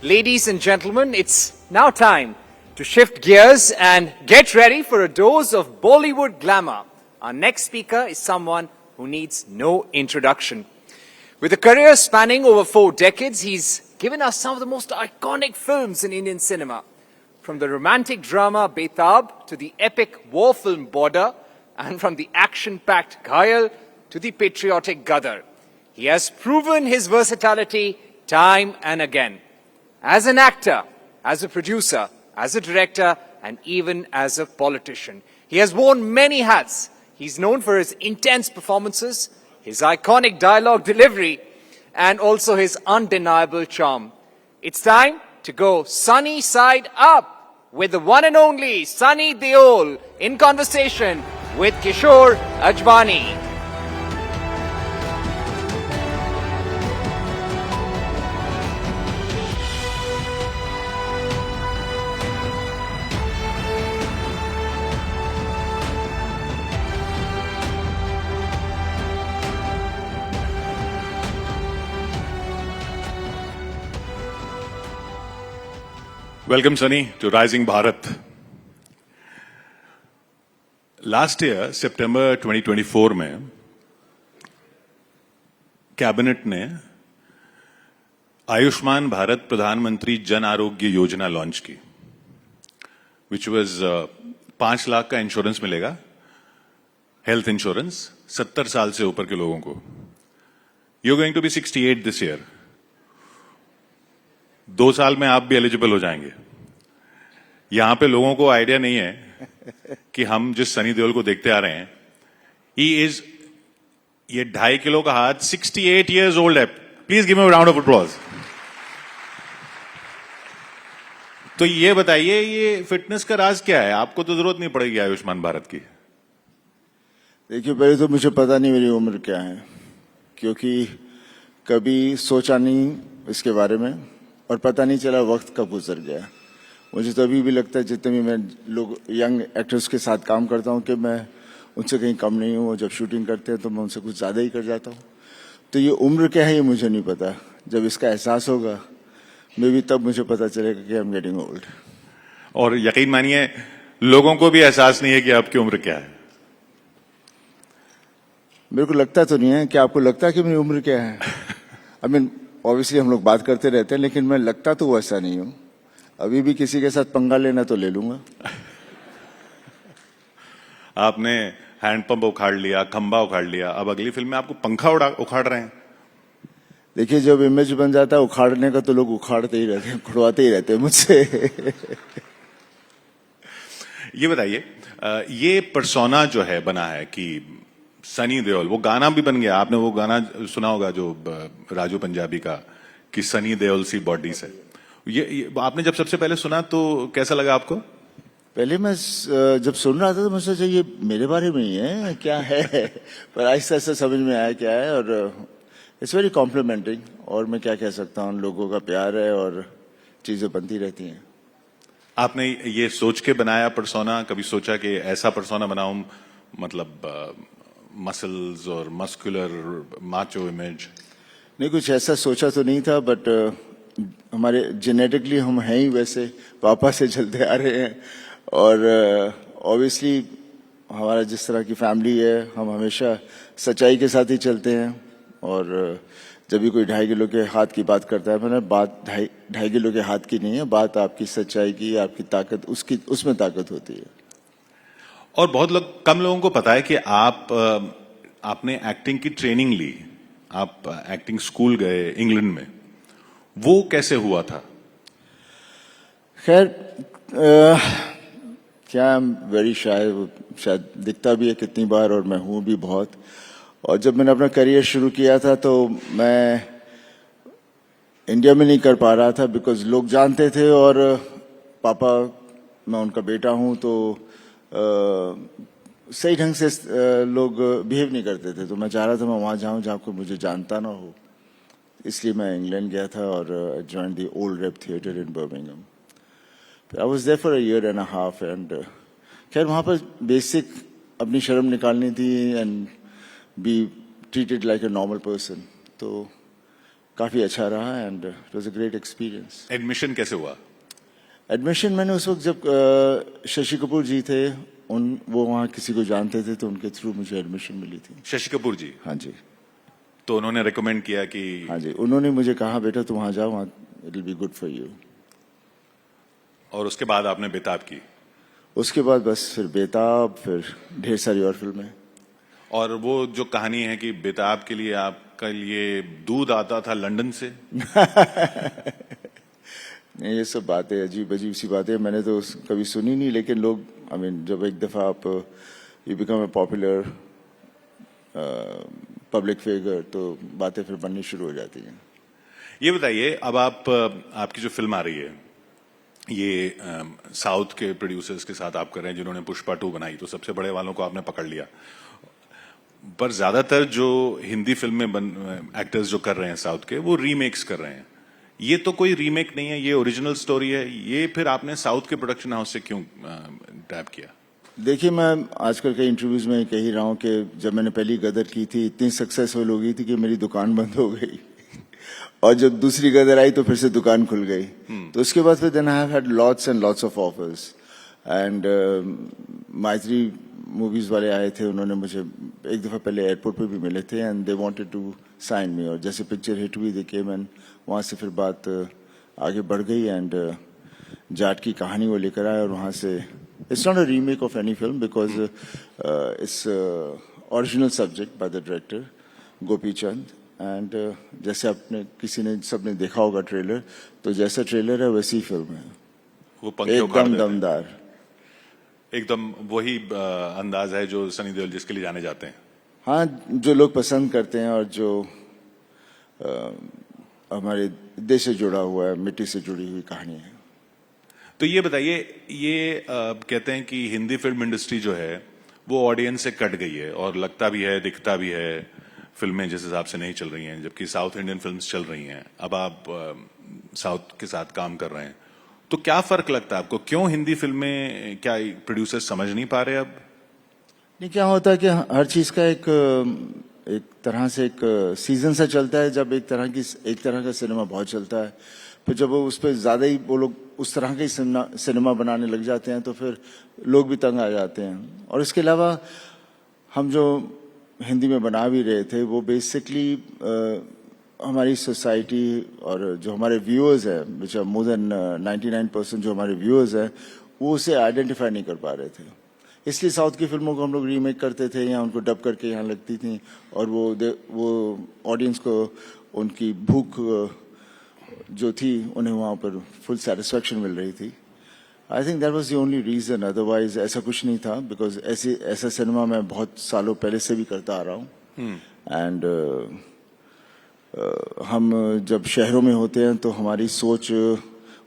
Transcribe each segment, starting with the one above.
Ladies and gentlemen, it's now time to shift gears and get ready for a dose of Bollywood glamour. Our next speaker is someone who needs no introduction. With a career spanning over 4 decades, he's given us some of the most iconic films in Indian cinema. From the romantic drama Betab to the epic war film Border, and from the action-packed Ghayal to the patriotic Gadar. He has proven his versatility time and again. As an actor, as a producer, as a director, and even as a politician. He has worn many hats. He's known for his intense performances, his iconic dialogue delivery, and also his undeniable charm. It's time to go sunny side up with the one and only Sunny Deol in conversation with Kishore Ajbani. Welcome, Sunny, to Rising Bharat. Last year, September 2024 में cabinet ने आयुष्मान भारत प्रधानमंत्री Jan Arogya Yojana launch की, which was 5 lakh का insurance मिलेगा, health insurance 70 साल से ऊपर के लोगों को. You're going to be 68 this year. 2 साल में आप भी एलिजिबल हो जाएंगे. यहां पे लोगों को आइडिया नहीं है कि हम जिस सनी देओल को देखते आ रहे हैं, ये 2.5 किलो का हाथ 68 years old है. Please give me a round of applause. तो ये बताइए, ये फिटनेस का राज क्या है? आपको तो जरूरत नहीं पड़ेगी आयुष्मान भारत की. देखिए, पहले तो मुझे पता नहीं मेरी उम्र क्या है, क्योंकि कभी सोचा नहीं इसके बारे में और पता नहीं चला वक्त कब गुजर गया. मुझे तो अभी भी लगता है, जितने भी मैं लोग यंग एक्टर्स के साथ काम करता हूं, कि मैं उनसे कहीं कम नहीं हूं. जब शूटिंग करते हैं तो मैं उनसे कुछ ज्यादा ही कर जाता हूं. तो ये उम्र क्या है ये मुझे नहीं पता. जब इसका एहसास होगा मे भी तब मुझे पता चलेगा कि आई एम गेटिंग ओल्ड. और यकीन मानिए, लोगों को भी एहसास नहीं है कि आपकी उम्र क्या है. मेरे को लगता तो नहीं है. क्या आपको लगता है कि मेरी उम्र क्या है? आई मीन ऑब्वियसली हम लोग बात करते रहते हैं, लेकिन मैं लगता तो वैसा नहीं हूं. अभी भी किसी के साथ पंगा लेना तो ले लूंगा. आपने हैंडपंप उखाड़ लिया, खंबा उखाड़ लिया, अब अगली फिल्म में आपको पंखा उखाड़ रहे हैं. देखिए, जब इमेज बन जाता है उखाड़ने का तो लोग उखाड़ते ही रहते हैं, खुड़वाते ही रहते हैं मुझसे. ये बताइए, ये पर्सोना जो है बना है कि सनी देओल, वो गाना भी बन गया. आपने वो गाना सुना होगा जो राजू पंजाबी का, कि सनी देओल सी बॉडी से. ये आपने जब सबसे पहले सुना तो कैसा लगा आपको? पहले मैं जब सुन रहा था तो मुझे सोचा ये मेरे बारे में ही है क्या है. पर आहिस्ता आहिस्ता समझ में आया क्या है. और इट्स वेरी कॉम्प्लीमेंटिंग. और मैं क्या कह सकता हूँ, लोगों का प्यार है और चीजें बनती रहती हैं. आपने ये सोच के बनाया पर्सोना? कभी सोचा कि ऐसा पर्सोना बनाऊं, मतलब मसल्स और मस्कुलर माचो इमेज? नहीं, कुछ ऐसा सोचा तो नहीं था, बट हमारे जेनेटिकली हम हैं ही वैसे, पापा से चलते आ रहे हैं. और ऑब्वियसली हमारा जिस तरह की फैमिली है, हम हमेशा सच्चाई के साथ ही चलते हैं. और जब भी कोई 2.5 किलो के हाथ की बात करता है, मैंने बात 2.5 किलो के हाथ की नहीं है, बात आपकी सच्चाई की, आपकी ताकत, उसमें ताकत होती है. और बहुत कम लोगों को पता है कि आपने एक्टिंग की ट्रेनिंग ली. आप एक्टिंग स्कूल गए इंग्लैंड में. वो कैसे हुआ था? खैर, क्या वेरी शायद दिखता भी है कितनी बार, और मैं हूं भी बहुत. और जब मैंने अपना करियर शुरू किया था तो मैं इंडिया में नहीं कर पा रहा था, बिकॉज लोग जानते थे, और पापा, मैं उनका बेटा हूं, तो सही ढंग से लोग बिहेव नहीं करते थे. तो मैं चाह रहा था मैं वहां जाऊं जहां कोई मुझे जानता ना हो. इसलिए मैं इंग्लैंड गया था और join the old rep theatre in Birmingham. I was there for a year and a half. And खैर वहां पर बेसिक अपनी शर्म निकालनी थी and be treated like a normal person. तो काफ़ी अच्छा रहा and it was a great experience. Admission कैसे हुआ? एडमिशन मैंने उस वक्त जब शशि कपूर जी थे वो वहाँ किसी को जानते थे तो उनके थ्रू मुझे एडमिशन मिली थी। शशि कपूर जी? हाँ जी। तो उन्होंने रिकमेंड किया कि? हाँ जी, उन्होंने मुझे कहा बेटा तुम वहाँ जाओ, वहाँ it will be good for you. और उसके बाद आपने बेताब की? उसके बाद बस फिर बेताब, फिर ढेर सारी और फिल्में। और वो जो कहानी है कि बेताब के लिए आपका लिए दूध आता था लंदन से? नहीं, ये सब बातें अजीब अजीब सी बातें मैंने तो कभी सुनी नहीं, लेकिन लोग आई मीन जब एक दफा आप you become a popular public figure तो बातें फिर बननी शुरू हो जाती हैं। ये बताइए, अब आपकी जो फिल्म आ रही है ये साउथ के प्रोड्यूसर्स के साथ आप कर रहे हैं जिन्होंने पुष्पा 2 बनाई, तो सबसे बड़े वालों को आपने पकड़ लिया। पर ज्यादातर जो हिंदी फिल्म में एक्टर्स जो कर रहे हैं साउथ के, वो रीमेक्स कर रहे हैं। ये तो कोई रीमेक नहीं है, ये ओरिजिनल स्टोरी है। ये फिर आपने साउथ के प्रोडक्शन हाउस से क्यों टैप किया? देखिए, मैं आजकल के इंटरव्यूज में कह ही रहा हूँ कि जब मैंने पहली गदर की थी इतनी सक्सेसफुल हो गई थी कि मेरी दुकान बंद हो गई और जब दूसरी गदर आई तो फिर से दुकान खुल गई। तो उसके बाद फिर then I have had lots and lots of offers and Mythri movies वाले आए थे, उन्होंने मुझे एक दफा पहले एयरपोर्ट पे भी मिले थे and they wanted to sign me, और जैसे पिक्चर हिट हुई दे केम एंड वहाँ से फिर बात आगे बढ़ गई एंड जाट की कहानी वो लेकर आए और वहाँ से it's not a remake of any film because its original subject by the director Gopi Chand and जैसे आपने किसी ने सबने देखा होगा ट्रेलर, तो जैसा ट्रेलर है वैसी फिल्म है, वो पंखे एकदम दमदार, एकदम वही अंदाज है जो सनी देओल जिसके लिए जाने जाते हैं। हाँ, जो लोग पसंद करते हैं और जो हमारे देश से जुड़ा हुआ है, मिट्टी से जुड़ी हुई कहानी है। तो ये बताइए, ये कहते हैं कि हिंदी फिल्म इंडस्ट्री जो है वो ऑडियंस से कट गई है और लगता भी है, दिखता भी है, फिल्में जिस हिसाब से नहीं चल रही हैं, जबकि साउथ इंडियन फिल्म्स चल रही हैं। अब आप साउथ के साथ काम कर रहे हैं, तो क्या फर्क लगता है आपको? क्यों हिंदी फिल्में, क्या प्रोड्यूसर्स समझ नहीं पा रहे अब? नहीं, क्या होता है कि हर चीज का एक तरह से एक सीजन सा चलता है। जब एक तरह का सिनेमा बहुत चलता है, फिर जब वो उस पर ज्यादा ही वो लोग उस तरह का ही सिनेमा बनाने लग जाते हैं तो फिर लोग भी तंग आ जाते हैं। और इसके अलावा हम जो हिंदी में बना भी रहे थे वो बेसिकली हमारी सोसाइटी और जो हमारे व्यूअर्स हैं, विच आर मोर देन 99% जो हमारे व्यूअर्स हैं, वो उसे आइडेंटिफाई नहीं कर पा रहे थे। इसलिए साउथ की फिल्मों को हम लोग रीमेक करते थे या उनको डब करके यहाँ लगती थी और वो ऑडियंस को उनकी भूख जो थी उन्हें वहाँ पर फुल सेटिस्फैक्शन मिल रही थी। I think that was the only reason, otherwise ऐसा कुछ नहीं था, बिकॉज ऐसा सिनेमा मैं बहुत सालों पहले से भी करता आ रहा हूँ। एंड हम जब शहरों में होते हैं तो हमारी सोच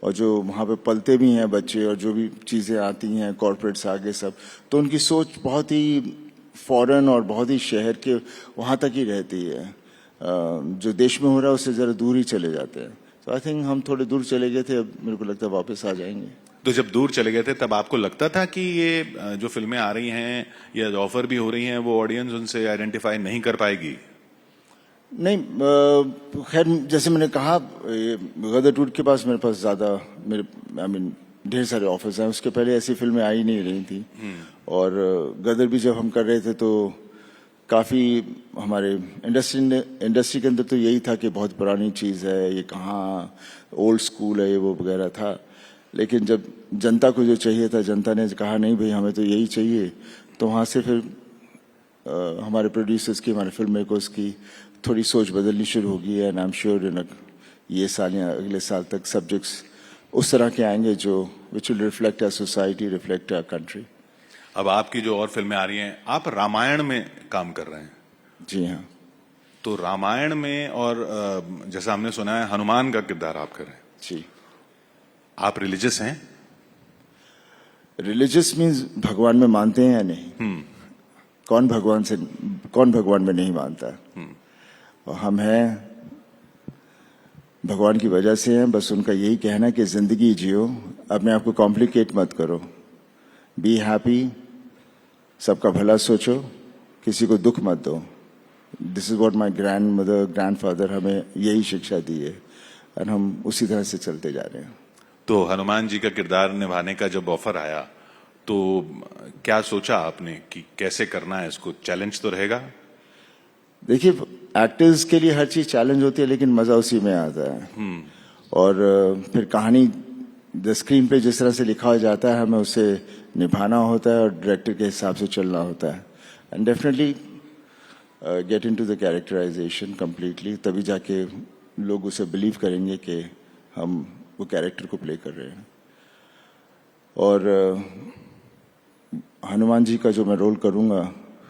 और जो वहाँ पे पलते भी हैं बच्चे और जो भी चीज़ें आती हैं कॉर्पोरेट्स आगे सब, तो उनकी सोच बहुत ही फॉरेन और बहुत ही शहर के वहाँ तक ही रहती है। जो देश में हो रहा है उससे ज़रा दूर ही चले जाते हैं। तो आई थिंक हम थोड़े दूर चले गए थे, अब मेरे को लगता है वापस आ जाएंगे। तो जब दूर चले गए थे तब आपको लगता था कि ये जो फिल्में आ रही हैं या ऑफर भी हो रही हैं वो ऑडियंस उनसे आइडेंटिफाई नहीं कर पाएगी? नहीं, खैर जैसे मैंने कहा, गदर टूट के पास मेरे पास ज्यादा ढेर सारे ऑफर्स हैं। उसके पहले ऐसी फिल्में आ ही नहीं रही थी और गदर भी जब हम कर रहे थे तो काफी हमारे इंडस्ट्री के अंदर तो यही था कि बहुत पुरानी चीज है, ये कहाँ ओल्ड स्कूल है, ये वो वगैरह था। लेकिन जब जनता को जो चाहिए था, जनता ने कहा नहीं भाई हमें तो यही चाहिए, तो वहाँ से फिर हमारे प्रोड्यूसर्स की, हमारे फिल्म मेकर्स की थोड़ी सोच बदलनी शुरू होगी। एंड आई एम श्योर ये साल या अगले साल तक सब्जेक्ट्स उस तरह के आएंगे जो which will reflect our society, reflect our country. अब आपकी जो और फिल्में आ रही हैं, आप रामायण में काम कर रहे हैं। जी हाँ। तो रामायण में और जैसा हमने सुना है हनुमान का किरदार आप कर रहे हैं। जी। आप रिलीजियस हैं? रिलीजियस मीन्स भगवान में मानते हैं या नहीं? कौन भगवान में नहीं मानता? और हम हैं, भगवान की वजह से हैं। बस उनका यही कहना कि जिंदगी जियो, अपने आप को कॉम्प्लिकेट मत करो, बी हैप्पी, सबका भला सोचो, किसी को दुख मत दो, this is what my grandmother grandfather हमें यही शिक्षा दी है और हम उसी तरह से चलते जा रहे हैं। तो हनुमान जी का किरदार निभाने का जब ऑफर आया तो क्या सोचा आपने कि कैसे करना है इसको? चैलेंज तो रहेगा। देखिए, एक्टर्स के लिए हर चीज चैलेंज होती है, लेकिन मजा उसी में आता है। और फिर कहानी द स्क्रीन पे जिस तरह से लिखा जाता है हमें उसे निभाना होता है और डायरेक्टर के हिसाब से चलना होता है and definitely get into the characterization completely, तभी जाके लोग उसे बिलीव करेंगे कि हम वो कैरेक्टर को प्ले कर रहे हैं। और हनुमान जी का जो मैं रोल करूंगा,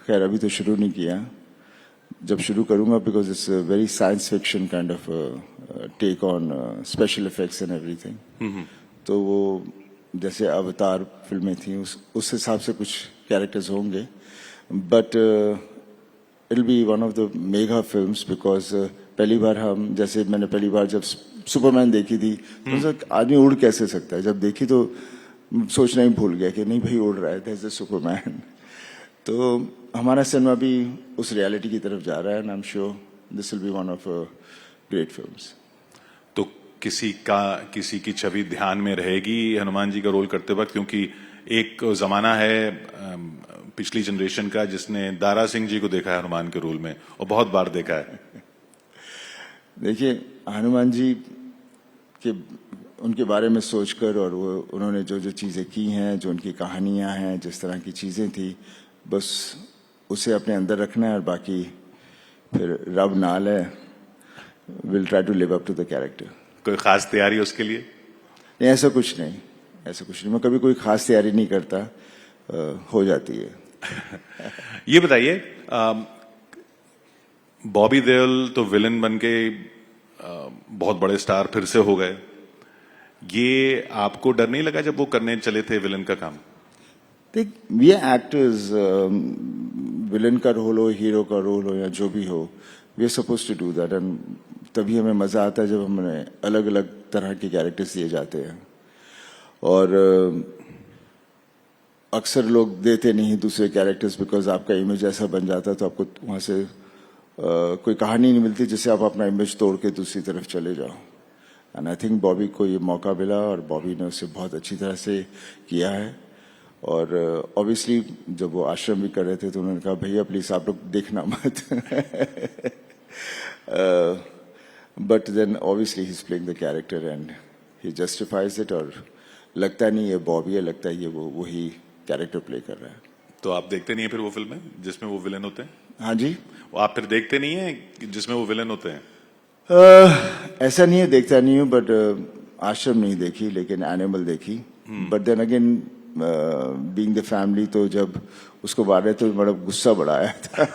खैर अभी तो शुरू नहीं किया, जब शुरू करूंगा, because it's very science fiction kind of take on special effects and everything. तो वो जैसे अवतार फिल्में थी उस हिसाब से कुछ कैरेक्टर्स होंगे, but it will be one of the mega films, because पहली बार हम, जैसे मैंने पहली बार जब सुपरमैन देखी थी तो आदमी उड़ कैसे सकता है, जब देखी तो सोचना ही भूल गया कि नहीं भाई उड़ रहा है, दैट्स द सुपरमैन। तो हमारा सिनेमा भी उस रियलिटी की तरफ जा रहा है and I am sure this will be one of great films. तो किसी की छवि ध्यान में रहेगी हनुमान जी का रोल करते वक्त? क्योंकि एक जमाना है पिछली जनरेशन का जिसने दारा सिंह जी को देखा है हनुमान के रोल में और बहुत बार देखा है। देखिए, हनुमान जी के उनके बारे में सोचकर और वो उन्होंने जो जो चीज़ें की हैं, जो उनकी कहानियां हैं, जिस तरह की चीज़ें थी, बस उसे अपने अंदर रखना है और बाकी फिर रब नाल है, will try to live up to the character. कोई खास तैयारी उसके लिए? नहीं, ऐसा कुछ नहीं, ऐसा कुछ नहीं, मैं कभी कोई खास तैयारी नहीं करता, हो जाती है। ये बताइए, बॉबी देओल तो विलन बन के बहुत बड़े स्टार फिर से हो गए, ये आपको डर नहीं लगा जब वो करने चले थे विलन का काम? देख, वी आर एक्टर्स, विलन का रोल हो, हीरो का रोल हो या जो भी हो, we are suppose to do that and तभी हमें मजा आता है जब हमें अलग अलग तरह के कैरेक्टर्स दिए जाते हैं। और अक्सर लोग देते नहीं दूसरे कैरेक्टर्स, बिकॉज आपका इमेज ऐसा बन जाता है तो आपको वहां से कोई कहानी नहीं मिलती जिससे आप अपना इमेज तोड़ के दूसरी तरफ चले जाओ। एंड आई थिंक बॉबी को ये मौका मिला और बॉबी ने उसे बहुत अच्छी तरह से किया है। और ऑब्वियसली जब वो आश्रम भी कर रहे थे तो उन्होंने कहा भैया प्लीज आप लोग देखना मत। But then obviously he is playing the character and he justifies it, और लगता नहीं ये बॉबी है, लगता है ये वो वही कैरेक्टर प्ले कर रहा है। तो आप देखते नहीं है फिर वो फिल्में जिसमें वो विलन होते हैं? हाँ जी, वो आप फिर देखते नहीं है जिसमें वो विलन होते हैं? ऐसा नहीं है, देखता नहीं हूँ, बट आश्रम नहीं देखी लेकिन एनिमल देखी। But then again being the family, तो जब उसको मारे तो बड़ा गुस्सा बड़ा आया था।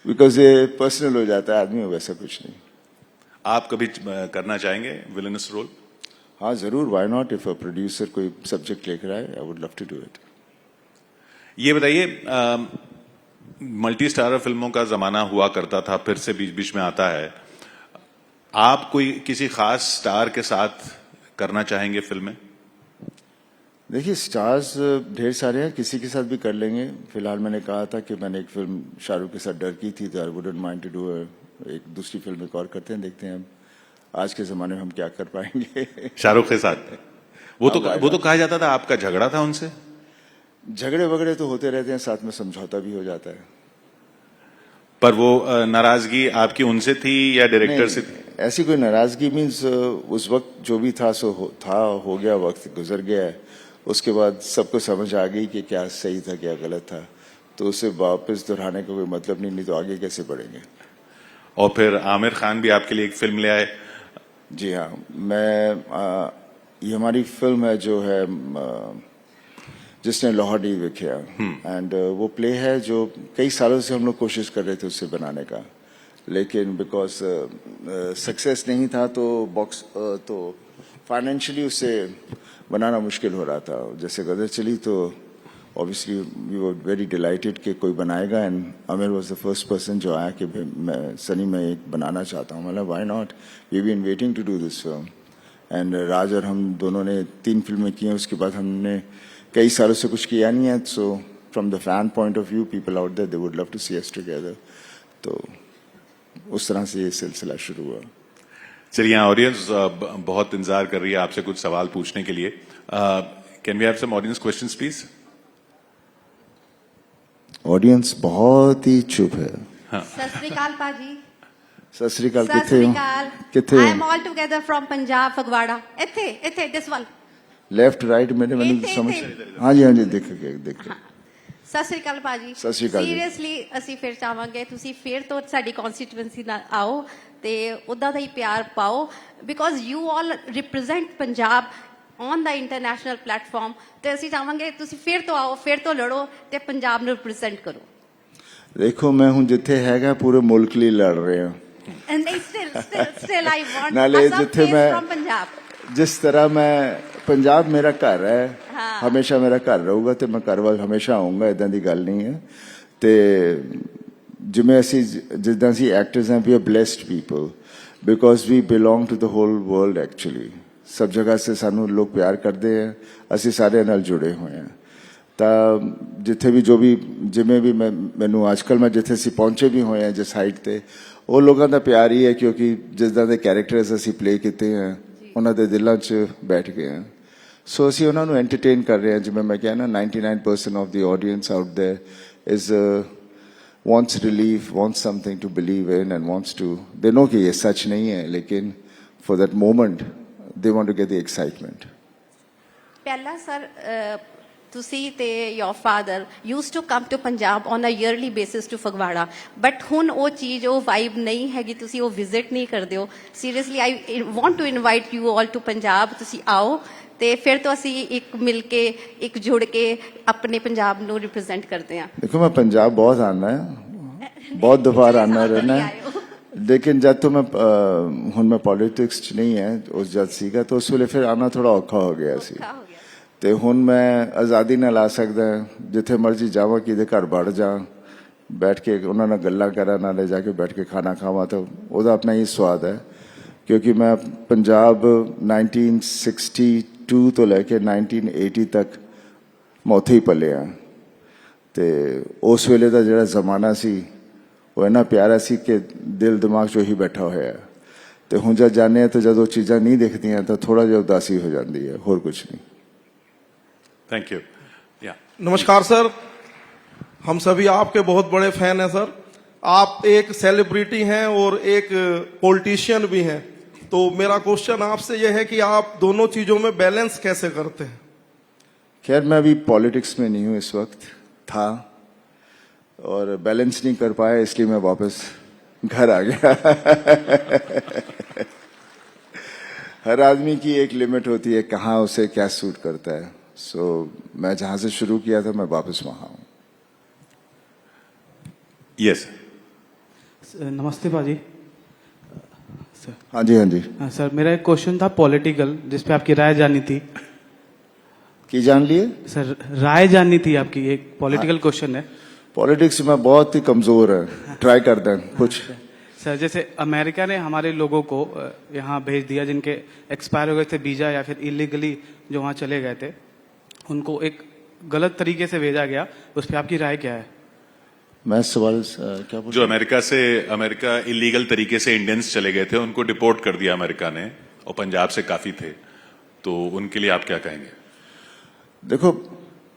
बिकॉज ये पर्सनल हो जाता है आदमी, वैसा कुछ नहीं। आप कभी करना चाहेंगे विलनस रोल? हाँ जरूर, why not, if a producer कोई सब्जेक्ट लेकर आए, I would love to do it. ये बताइए, मल्टी स्टारर फिल्मों का जमाना हुआ करता था, फिर से बीच बीच में आता है, आप कोई किसी खास स्टार के साथ करना चाहेंगे फिल्में? देखिए, स्टार्स ढेर सारे हैं, किसी के साथ भी कर लेंगे। फिलहाल मैंने कहा था कि मैंने एक फिल्म शाहरुख के साथ डर की थी, तो I wouldn't mind to do एक दूसरी फिल्म एक और करते हैं, देखते हैं आज के जमाने में हम क्या कर पाएंगे। शाहरुख के साथ? वो तो कहा जाता था आपका झगड़ा था उनसे। झगड़े वगड़े तो होते रहते हैं, साथ में समझौता भी हो जाता है। पर वो नाराजगी आपकी उनसे थी या डायरेक्टर से थी? ऐसी कोई नाराजगी मीन्स उस वक्त जो भी था सो हो गया, वक्त गुजर गया है। उसके बाद सबको समझ आ गई कि क्या सही था क्या गलत था, तो उसे वापस दोहराने का कोई मतलब नहीं तो आगे कैसे बढ़ेंगे। और फिर आमिर खान भी आपके लिए एक फिल्म ले आए? जी हाँ, ये हमारी फिल्म है जो है जिसने लाहौर नहीं देखा, एंड वो प्ले है जो कई सालों से हम लोग कोशिश कर रहे थे उससे बनाने का, लेकिन बिकॉज सक्सेस नहीं था तो फाइनेंशियली उसे बनाना मुश्किल हो रहा था। जैसे गदर चली तो obviously we were very delighted कि कोई बनाएगा, and Aamir was the first person जो आया कि सनी मैं एक बनाना चाहता हूँ। मतलब why not, we been waiting to do this film. And Raj और हम दोनों ने 3 फिल्में की हैं, उसके बाद हमने कई सालों से कुछ किया नहीं है, सो from the fan point of view, people out there, they would love to see us together. तो उस तरह से ये सिलसिला शुरू हुआ. चलिए, ऑडियंस बहुत इंतजार कर रही है आपसे कुछ सवाल पूछने के लिए. Can we have some audience questions please? Audience बहुत ही चुप है. सत श्री अकाल पाजी. सत श्री अकाल. सत श्री अकाल. किथे I am all together from Punjab Phagwara. इथे इथे दिस वन. लेफ्ट राइट मैंने समझ. हाँ जी देख. ਸਤਿ ਸ੍ਰੀ ਅਕਾਲ ਭਾਜੀ. ਸਤਿ ਸ੍ਰੀ ਅਕਾਲ ਜੀ. ਸੀਰੀਅਸਲੀ ਅਸੀਂ ਫਿਰ ਚਾਹਾਂਗੇ ਤੁਸੀਂ ਫਿਰ ਤੋਂ ਸਾਡੀ ਕਨਸਟੀਟੂਐਂਸੀ ਨਾਲ ਆਓ ਤੇ ਉਹਦਾ ਦਾ ਹੀ ਪਿਆਰ ਪਾਓ because you all represent Punjab on the international platform ਤੇ ਅਸੀਂ ਚਾਹਾਂਗੇ ਤੁਸੀਂ ਫਿਰ ਤੋਂ ਆਓ, ਫਿਰ ਤੋਂ ਲੜੋ ਤੇ ਪੰਜਾਬ ਨੂੰ ਰਿਪਰੈਜ਼ੈਂਟ ਕਰੋ. ਦੇਖੋ ਮੈਂ ਹੁਣ ਜਿੱਥੇ ਹੈਗਾ ਪੂਰੇ ਮੁਲਕ ਲਈ ਲੜ ਰਿਹਾ. ਐਂਡ ਸਟਿਲ ਆਈ ਵਾਂਟ ਨਾਲੇ ਜਿੱਥੇ ਮੈਂ ਫਰਮ ਪੰਜਾਬ. ਜਿਸ ਤਰ੍ਹਾਂ ਮੈਂ ਪੰਜਾਬ ਮੇਰਾ ਘਰ ਹੈ, ਹਮੇਸ਼ਾ ਮੇਰਾ ਘਰ ਰਹੂਗਾ ਤੇ ਮੈਂ ਘਰ ਵੱਲ ਹਮੇਸ਼ਾ ਆਉਂਗਾ. ਇਦਾਂ ਦੀ ਗੱਲ ਨਹੀਂ ਹੈ. ਤੇ ਜਿਵੇਂ ਅਸੀਂ ਜਿੱਦਾਂ ਅਸੀਂ ਐਕਟਰਸ ਹਾਂ, we are blessed people because we belong to the whole world. Actually ਸਭ ਜਗ੍ਹਾ ਸੇ ਸਾਨੂੰ ਲੋਕ ਪਿਆਰ ਕਰਦੇ ਹੈ. ਅਸੀਂ ਸਾਰਿਆਂ ਨਾਲ ਜੁੜੇ ਹੋਏ ਹਾਂ. ਤਾਂ ਜਿੱਥੇ ਵੀ ਜੋ ਵੀ ਜਿਵੇਂ ਵੀ ਮੈਨੂੰ ਅੱਜ ਕੱਲ੍ਹ ਮੈਂ ਜਿੱਥੇ ਅਸੀਂ ਪਹੁੰਚੇ ਵੀ ਹੋਏ ਹਾਂ ਜਿਸ ਹਾਈਟ ਤੇ, ਉਹ ਲੋਕਾਂ ਦਾ ਪਿਆਰ ਹੀ ਹੈ ਕਿਉਂਕਿ ਜਿੱਦਾਂ ਦੇ ਕੈਰੈਕਟਰਸ ਅਸੀਂ ਪਲੇ ਕੀਤੇ ਹੈ ਉਹਨਾਂ ਦੇ ਦਿਲਾਂ 'ਚ ਬੈਠ ਗਏ ਹਨ. ਸੋ ਅਸੀਂ ਉਹਨਾਂ ਨੂੰ ਐਂਟਰਟੇਨ ਕਰ ਰਹੇ ਹਾਂ. ਜਿਵੇਂ ਮੈਂ ਕਿਹਾ ਨਾ 99% of the audience out there is wants relief, wants something to believe in and wants to, they know कि ये सच नहीं है लेकिन for that moment they want to get the excitement. ਪਹਿਲਾਂ ਸਰ ਤੁਸੀਂ ਤੇ your father used to come to Punjab on a yearly basis to Fagwada, but ਹੁਣ ਉਹ ਚੀਜ਼ ਉਹ ਵਾਈਬ ਨਹੀਂ ਹੈਗੀ. ਤੁਸੀਂ ਉਹ ਵਿਜ਼ਿਟ ਨਹੀਂ ਕਰਦੇ ਹੋ. Seriously I want to invite you all to Punjab. ਤੁਸੀਂ ਆਓ ਤੇ ਫਿਰ ਤੋਂ ਅਸੀਂ ਇੱਕ ਮਿਲ ਕੇ ਇੱਕ ਜੁੜ ਕੇ ਆਪਣੇ ਪੰਜਾਬ ਨੂੰ ਰਿਪਰੈਜ਼ੈਂਟ ਕਰਦੇ ਹਾਂ. देखो मैं पंजाब बहुत आना है, बहुत दफा आना रहना है, लेकिन जब तो मैं ਹੁਣ मैं पॉलिटिक्स 'ਚ नहीं है, उस जद सीगा तो उस ਵੇਲੇ ਫਿਰ ਆना ਥੋੜਾ ਔਖਾ ਹੋ ਗਿਆ ਸੀ. ਤੇ ਹੁਣ ਮੈਂ ਆਜ਼ਾਦੀ ਨਾਲ ਆ ਸਕਦਾ, ਜਿੱਥੇ ਮਰਜ਼ੀ ਜਾਵਾਂ, ਕਿਹਦੇ ਘਰ ਵੜ ਜਾ, ਬੈਠ ਕੇ ਉਹਨਾਂ ਨਾਲ ਗੱਲਾਂ ਕਰਾਂ, ਨਾਲੇ ਜਾ ਕੇ ਬੈਠ ਕੇ ਖਾਣਾ ਖਾਵਾਂ. ਤਾਂ ਉਹਦਾ ਆਪਣਾ ਹੀ ਸਵਾਦ ਹੈ ਕਿਉਂਕਿ ਮੈਂ ਪੰਜਾਬ 1962 ਤੋਂ ਲੈ ਕੇ 1980 ਤੱਕ ਮੈਂ ਉੱਥੇ ਹੀ ਪਲਿਆ. ਤੇ ਉਸ ਵੇਲੇ ਦਾ ਜਿਹੜਾ ਜ਼ਮਾਨਾ ਸੀ ਉਹ ਇੰਨਾ ਪਿਆਰਾ ਸੀ ਕਿ ਦਿਲ ਦਿਮਾਗ 'ਚ ਉਹੀ ਬੈਠਾ ਹੋਇਆ. ਤੇ ਹੁਣ ਜਦ ਜਾਂਦੇ ਹਾਂ ਤਾਂ ਜਦੋਂ ਚੀਜ਼ਾਂ ਨਹੀਂ ਦਿਖਦੀਆਂ ਤਾਂ ਥੋੜਾ ਜਿਹਾ ਉਦਾਸੀ ਹੋ ਜਾਂਦੀ ਹੈ, ਹੋਰ ਕੁਝ नहीं. Thank you. या नमस्कार सर, हम सभी आपके बहुत बड़े फैन हैं सर. आप एक सेलिब्रिटी हैं और एक पॉलिटिशियन भी हैं, तो मेरा क्वेश्चन आपसे यह है कि आप दोनों चीजों में बैलेंस कैसे करते हैं? खैर मैं अभी पॉलिटिक्स में नहीं हूँ, इस वक्त था और बैलेंस नहीं कर पाया, इसलिए मैं वापस घर आ गया. हर आदमी की एक लिमिट होती है कहाँ उसे क्या सूट करता है. सो मैं जहां से शुरू किया था मैं वापस वहां हूं. यस. नमस्ते पाजी. हाँ जी सर, मेरा एक क्वेश्चन था पॉलिटिकल, जिस पे आपकी राय जाननी थी. की जान लिए सर, राय जाननी थी आपकी. एक पॉलिटिकल क्वेश्चन है. पॉलिटिक्स में बहुत ही कमजोर है, ट्राई कर दें कुछ. सर, जैसे अमेरिका ने हमारे लोगों को यहाँ भेज दिया जिनके एक्सपायर हो गए थे वीजा या फिर इलीगली जो वहाँ चले गए थे, उनको एक गलत तरीके से भेजा गया. उस पर आपकी राय क्या है? मैं सवाल क्या बोल, जो अमेरिका इलीगल तरीके से इंडियंस चले गए थे उनको डिपोर्ट कर दिया अमेरिका ने, और पंजाब से काफी थे, तो उनके लिए आप क्या कहेंगे? देखो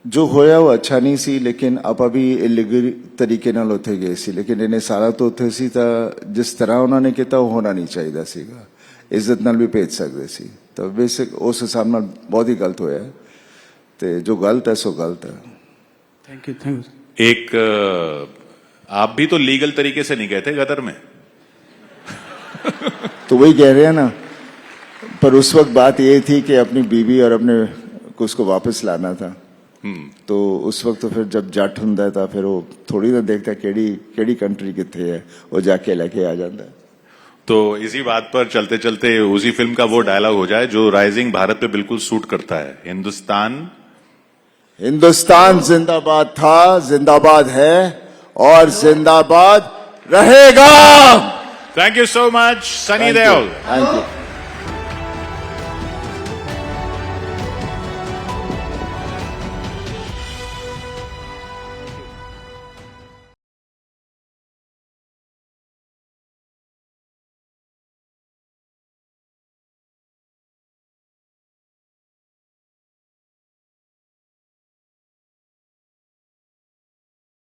जो होया वो अच्छा नहीं सी, लेकिन आप अभी इलीगल तरीके ਨਾਲ ਉੱਥੇ ਗਏ ਸੀ, लेकिन ਇਹਨੇ ਸਾਰਾ तो ਉੱਥੇ ਸੀ ਤਾਂ ਜਿਸ ਤਰ੍ਹਾਂ ਉਹਨਾਂ ਨੇ ਕੀਤਾ ਉਹ ਹੋਣਾ ਨਹੀਂ ਚਾਹੀਦਾ ਸੀਗਾ. ਇੱਜ਼ਤ ਨਾਲ ਵੀ ਭੇਜ ਸਕਦੇ ਸੀ. ਤਾਂ ਬੇਸਿਕ ਉਸ ਹਿਸਾਬ ਨਾਲ ਬਹੁਤ ਹੀ ਗਲਤ ਹੋਇਆ ਤੇ जो गलत है सो गलत है. Thank you. एक आप भी तो लीगल तरीके से नहीं गए थे गदर में. तो वही कह रहे हैं ना, पर उस वक्त बात ये थी कि अपनी बीवी और अपने को उसको वापस लाना था. तो उस वक्त तो फिर जब जट हुंदा था फिर वो थोड़ी ना देखता केड़ी कंट्री कितने है, वो जाके लेके आ जाता है. तो इसी बात पर चलते चलते उसी फिल्म का वो डायलॉग हो जाए जो राइजिंग भारत पे बिल्कुल सूट करता है. हिंदुस्तान जिंदाबाद था, जिंदाबाद है और जिंदाबाद रहेगा. Thank you so much Sunny Deol. Thank you.